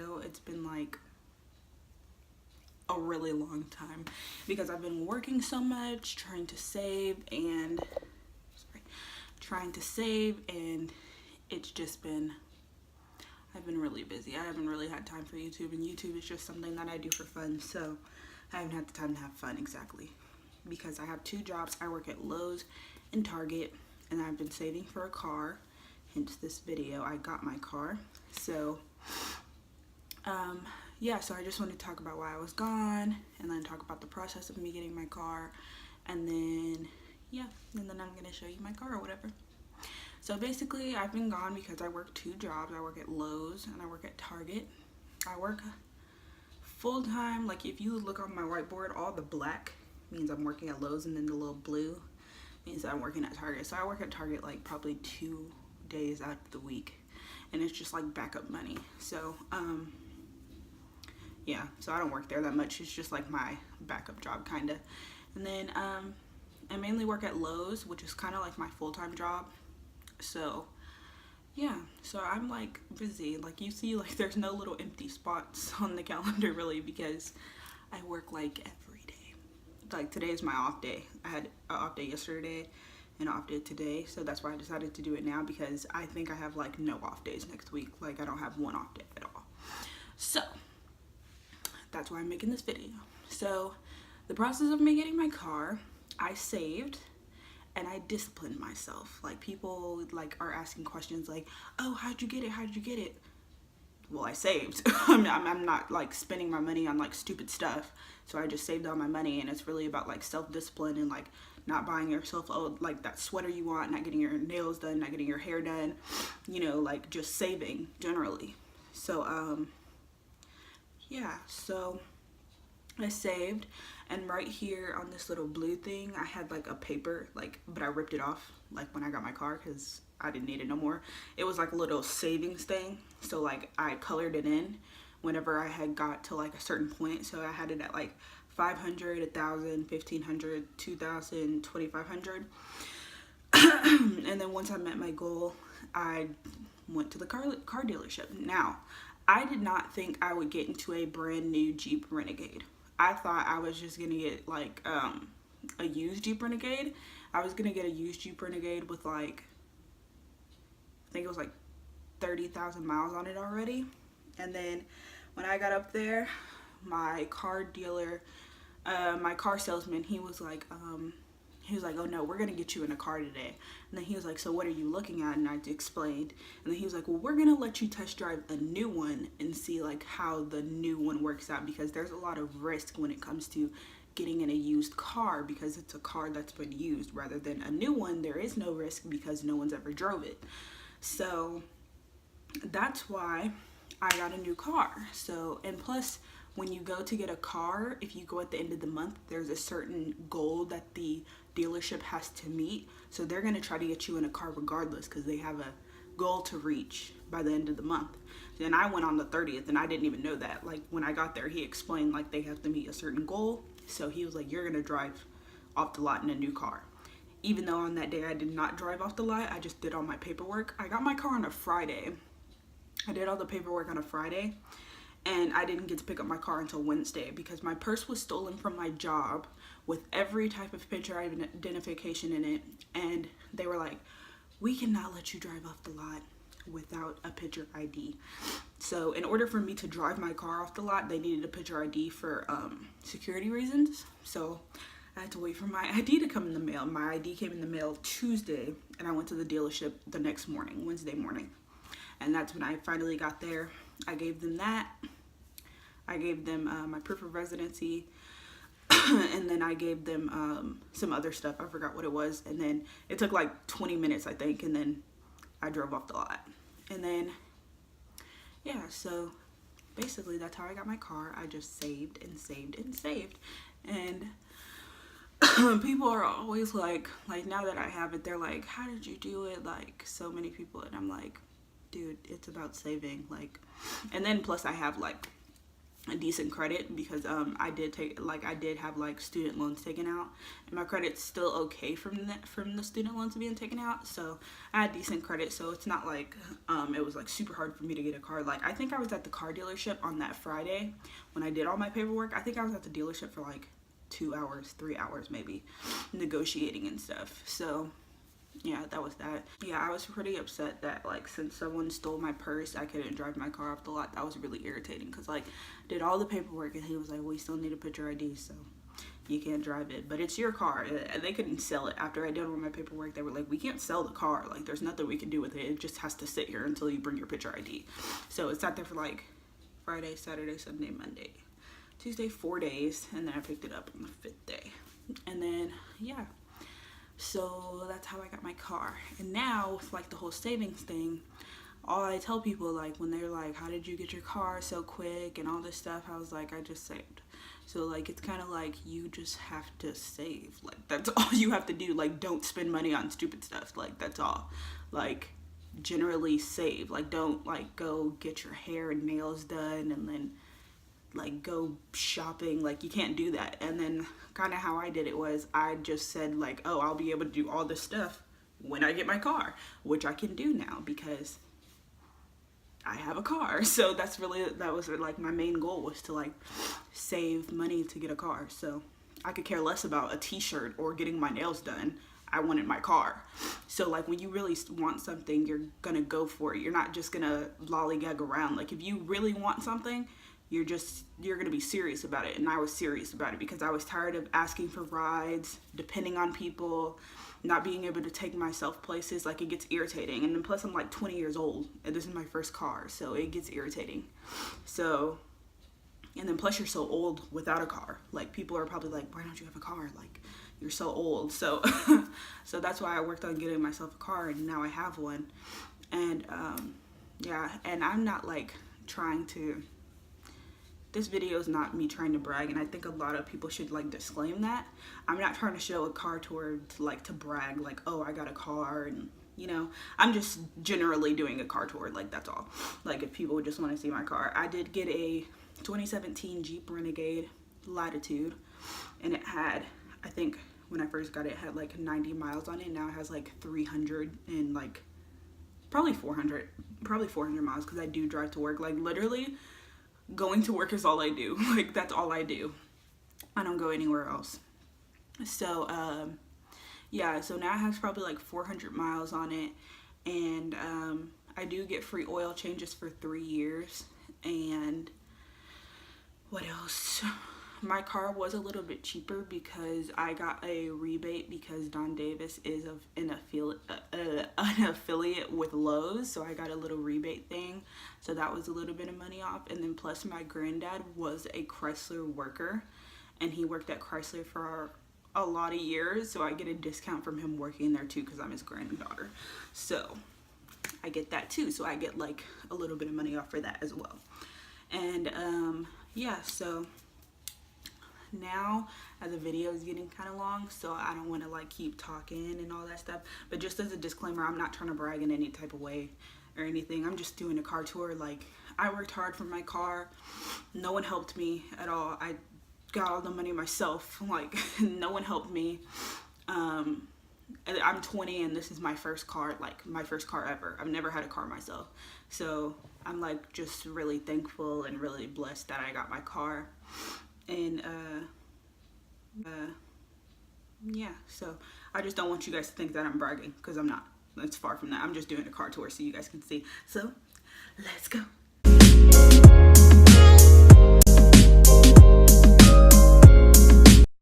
video. It's been like a really long time because I've been working so much, trying to save, and it's just been, I've been really busy. I haven't really had time for YouTube, and YouTube is just something that I do for fun, so I haven't had the time to have fun exactly because I have 2 jobs. I work at Lowe's and Target, and I've been saving for a car. Hence this video, I got my car. So yeah, so I just wanted to talk about why I was gone, and then talk about the process of me getting my car, and then yeah, and then I'm gonna show you my car or whatever. So basically, I've been gone because I work 2 jobs. I work at Lowe's and I work at Target. I work full-time. Like, if you look on my whiteboard, all the black means I'm working at Lowe's, and then the little blue means that I'm working at Target. So I work at Target like probably 2 days out of the week, and it's just like backup money. So yeah, so I don't work there that much. It's just like my backup job kind of. And then I mainly work at Lowe's, which is kind of like my full-time job. So yeah, so I'm like busy. Like, you see, like, there's no little empty spots on the calendar really, because I work like every day. Like, today is my off day. I had an off day yesterday and an off day today, so that's why I decided to do it now, because I think I have like no off days next week. Like, I don't have one off day at all. So that's why I'm making this video. So the process of me getting my car, I saved and I disciplined myself. Like, people like are asking questions like, oh, how'd you get it? How'd you get it? Well, I saved. I'm not like spending my money on like stupid stuff. So I just saved all my money, and it's really about like self-discipline and like not buying yourself like that sweater you want, not getting your nails done, not getting your hair done, you know, like just saving generally. So yeah, so I saved, and right here on this little blue thing, I had like a paper, like, but I ripped it off like when I got my car because I didn't need it no more. It was like a little savings thing, so like I colored it in whenever I had got to like a certain point. So I had it at like 500, 1,000, 1,500, 2,000, 2,500. And then once I met my goal, I went to the car dealership. Now, I did not think I would get into a brand new Jeep Renegade. I thought I was just gonna get like a used Jeep Renegade. I was gonna get a used Jeep Renegade with like, I think it was like 30,000 miles on it already. And then when I got up there, my car dealer, my car salesman, he was like, oh no, we're gonna get you in a car today. And then he was like, so what are you looking at? And I explained. And then he was like, well, we're gonna let you test drive a new one and see like how the new one works out, because there's a lot of risk when it comes to getting in a used car, because it's a car that's been used, rather than a new one. There is no risk because no one's ever drove it. So that's why I got a new car. So, and plus, when you go to get a car, if you go at the end of the month, there's a certain goal that the dealership has to meet. So they're going to try to get you in a car regardless, because they have a goal to reach by the end of the month. And I went on the 30th, and I didn't even know that. Like, when I got there, he explained like they have to meet a certain goal. So he was like, you're going to drive off the lot in a new car. Even though on that day I did not drive off the lot, I just did all my paperwork. I got my car on a Friday. I did all the paperwork on a Friday, and I didn't get to pick up my car until Wednesday because my purse was stolen from my job with every type of picture identification in it. And they were like, we cannot let you drive off the lot without a picture ID. So in order for me to drive my car off the lot, they needed a picture ID for security reasons. So I had to wait for my ID to come in the mail. My ID came in the mail Tuesday, and I went to the dealership the next morning, Wednesday morning. And that's when I finally got there. I gave them that. I gave them my proof of residency. And then I gave them some other stuff. I forgot what it was. And then it took like 20 minutes, I think. And then I drove off the lot. And then, yeah, so basically that's how I got my car. I just saved and saved and saved. And people are always like now that I have it, they're like, how did you do it? Like, so many people. And I'm like, dude, it's about saving. Like, and then plus I have like a decent credit because I did have like student loans taken out, and my credit's still okay from the student loans being taken out. So I had decent credit, so it's not like it was like super hard for me to get a car. Like, I think I was at the car dealership on that Friday when I did all my paperwork. I think I was at the dealership for like 2 hours, 3 hours maybe, negotiating and stuff. So yeah, that was that. Yeah, I was pretty upset that, like, since someone stole my purse, I couldn't drive my car off the lot. That was really irritating because, like, did all the paperwork and he was like, well, you still need a picture ID, so you can't drive it. But it's your car. They couldn't sell it. After I did all my paperwork, they were like, we can't sell the car. Like, there's nothing we can do with it. It just has to sit here until you bring your picture ID. So it sat there for, like, Friday, Saturday, Sunday, Monday, Tuesday, 4 days, and then I picked it up on the 5th day. And then, yeah. So that's how I got my car. And now with like the whole savings thing, all I tell people, like, when they're like, how did you get your car so quick and all this stuff, I was like, I just saved. So like, it's kind of like, you just have to save. Like, that's all you have to do. Like, don't spend money on stupid stuff. Like, that's all. Like, generally save. Like, don't like go get your hair and nails done and then like go shopping. Like, you can't do that. And then kind of how I did it was, I just said like, oh, I'll be able to do all this stuff when I get my car, which I can do now because I have a car. So that was like my main goal, was to like save money to get a car. So I could care less about a t-shirt or getting my nails done. I wanted my car. So like, when you really want something, you're gonna go for it. You're not just gonna lollygag around. Like, if you really want something, you're gonna be serious about it. And I was serious about it because I was tired of asking for rides, depending on people, not being able to take myself places. Like, it gets irritating. And then plus I'm like 20 years old and this is my first car, so it gets irritating. So, and then plus you're so old without a car. Like, people are probably like, why don't you have a car? Like, you're so old. So so that's why I worked on getting myself a car, and now I have one. And yeah, and I'm not like trying to, this video is not me trying to brag, and I think a lot of people should like disclaim that. I'm not trying to show a car tour to brag, like, oh, I got a car, and you know, I'm just generally doing a car tour, like, that's all. Like, if people just want to see my car. I did get a 2017 Jeep Renegade Latitude, and it had, I think when I first got it, it had like 90 miles on it. Now it has like 300 and like probably 400 miles, because I do drive to work. Like, literally going to work is all I do. Like, that's all I do. I don't go anywhere else. So yeah, so now it has probably like 400 miles on it, and I do get free oil changes for 3 years. And what else? My car was a little bit cheaper because I got a rebate because Don Davis is an affiliate with Lowe's, so I got a little rebate thing. So that was a little bit of money off. And then plus my granddad was a Chrysler worker, and he worked at Chrysler for a lot of years, so I get a discount from him working there too because I'm his granddaughter. So I get that too, so I get like a little bit of money off for that as well. And yeah, so now as the video is getting kind of long, so I don't want to like keep talking and all that stuff, but just as a disclaimer, I'm not trying to brag in any type of way or anything. I'm just doing a car tour. Like, I worked hard for my car. No one helped me at all. I got all the money myself. Like, no one helped me. I'm 20 and this is my first car, like my first car ever. I've never had a car myself, so I'm like just really thankful and really blessed that I got my car. And yeah, so I just don't want you guys to think that I'm bragging, because I'm not. It's far from that. I'm just doing a car tour so you guys can see. So let's go.